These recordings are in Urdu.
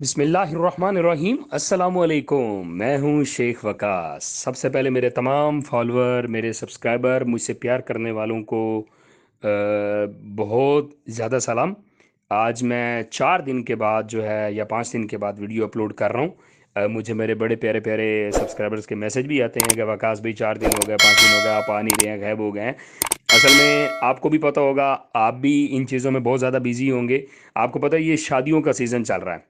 بسم اللہ الرحمن الرحیم، السلام علیکم۔ میں ہوں شیخ وقاص۔ سب سے پہلے میرے تمام فالوور، میرے سبسکرائبر، مجھ سے پیار کرنے والوں کو بہت زیادہ سلام۔ آج میں 4 دن کے بعد جو ہے یا 5 دن کے بعد ویڈیو اپلوڈ کر رہا ہوں۔ مجھے میرے بڑے پیارے پیارے سبسکرائبرز کے میسج بھی آتے ہیں کہ وقاص بھائی 4 دن ہو گئے، 5 دن ہو گئے، آپ آ نہیں رہے ہیں، غائب ہو گئے ہیں۔ اصل میں آپ کو بھی پتہ ہوگا، آپ بھی ان چیزوں میں بہت زیادہ بیزی ہوں گے۔ آپ کو پتہ ہے یہ شادیوں کا سیزن چل رہا ہے،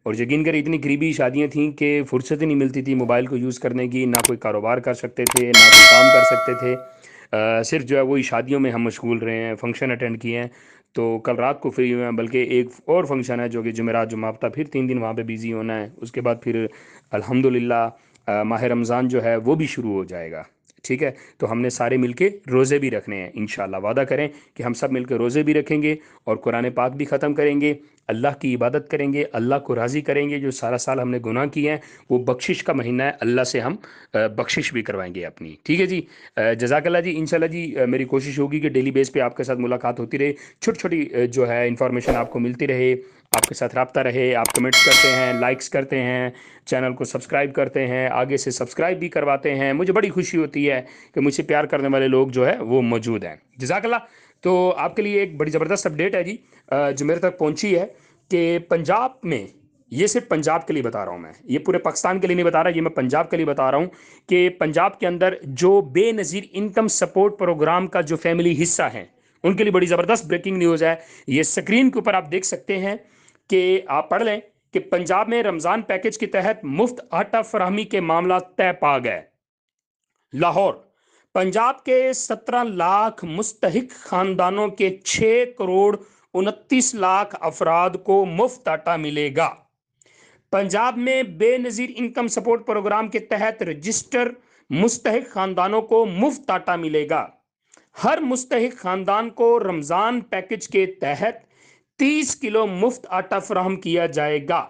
اور یقین کریں اتنی قریبی شادیاں تھیں کہ فرصت ہی نہیں ملتی تھی موبائل کو یوز کرنے کی، نہ کوئی کاروبار کر سکتے تھے، نہ کوئی کام کر سکتے تھے۔ صرف جو ہے وہی شادیوں میں ہم مشغول رہے ہیں، فنکشن اٹینڈ کیے ہیں۔ تو کل رات کو فری ہوئے ہیں، بلکہ ایک اور فنکشن ہے جو کہ جمعرات جمعہ ہفتہ، پھر 3 دن وہاں پہ بیزی ہونا ہے۔ اس کے بعد پھر الحمدللہ ماہ رمضان جو ہے وہ بھی شروع ہو جائے گا۔ ٹھیک ہے، تو ہم نے سارے مل کے روزے بھی رکھنے ہیں انشاءاللہ۔ وعدہ کریں کہ ہم سب مل کے روزے بھی رکھیں گے اور قرآن پاک بھی ختم کریں گے، اللہ کی عبادت کریں گے، اللہ کو راضی کریں گے۔ جو سارا سال ہم نے گناہ کیے ہیں، وہ بخشش کا مہینہ ہے، اللہ سے ہم بخشش بھی کروائیں گے اپنی۔ ٹھیک ہے جی، جزاک اللہ جی۔ انشاءاللہ جی میری کوشش ہوگی کہ ڈیلی بیس پہ آپ کے ساتھ ملاقات ہوتی رہے، چھوٹی چھوٹی جو ہے انفارمیشن آپ کو ملتی رہے، آپ کے ساتھ رابطہ رہے۔ آپ کمنٹس کرتے ہیں، لائکس کرتے ہیں، چینل کو سبسکرائب کرتے ہیں، آگے سے سبسکرائب بھی کرواتے ہیں، مجھے بڑی خوشی ہوتی ہے کہ مجھ سے پیار کرنے والے لوگ جو ہے وہ موجود ہیں۔ جزاک اللہ۔ تو آپ کے لیے ایک بڑی زبردست اپڈیٹ ہے جی، جو میرے تک پہنچی ہے کہ پنجاب میں، یہ صرف پنجاب کے لیے بتا رہا ہوں میں، یہ پورے پاکستان کے لیے نہیں بتا رہا، یہ میں پنجاب کے لیے بتا رہا ہوں کہ پنجاب کے اندر جو بے نظیر انکم سپورٹ پروگرام کا جو فیملی حصہ ہیں، ان کے لیے بڑی زبردست بریکنگ نیوز ہے۔ یہ سکرین کے اوپر آپ دیکھ سکتے ہیں کہ آپ پڑھ لیں کہ پنجاب میں رمضان پیکج کے تحت مفت آٹا فراہمی کے معاملات طے پا گئے۔ لاہور، پنجاب کے 17 لاکھ مستحق خاندانوں کے 6 کروڑ 29 لاکھ افراد کو مفت آٹا ملے گا۔ پنجاب میں بے نظیر انکم سپورٹ پروگرام کے تحت رجسٹر مستحق خاندانوں کو مفت آٹا ملے گا۔ ہر مستحق خاندان کو رمضان پیکج کے تحت 30 کلو مفت آٹا فراہم کیا جائے گا،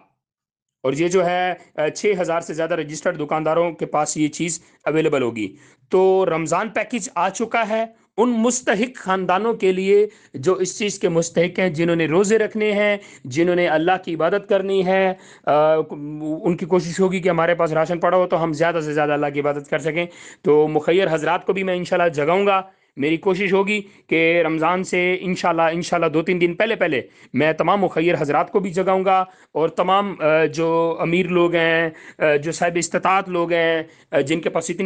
اور یہ جو ہے 6,000 سے زیادہ رجسٹرڈ دکانداروں کے پاس یہ چیز اویلیبل ہوگی۔ تو رمضان پیکج آ چکا ہے ان مستحق خاندانوں کے لیے جو اس چیز کے مستحق ہیں، جنہوں نے روزے رکھنے ہیں، جنہوں نے اللہ کی عبادت کرنی ہے۔ ان کی کوشش ہوگی کہ ہمارے پاس راشن پڑا ہو تو ہم زیادہ سے زیادہ اللہ کی عبادت کر سکیں۔ تو مخیر حضرات کو بھی میں انشاءاللہ جگاؤں گا، میری کوشش ہوگی کہ رمضان سے انشاءاللہ 2-3 دن پہلے میں تمام مخیر حضرات کو بھی جگاؤں گا، اور تمام جو امیر لوگ ہیں، جو صاحب استطاعت لوگ ہیں، جن کے پاس اتنی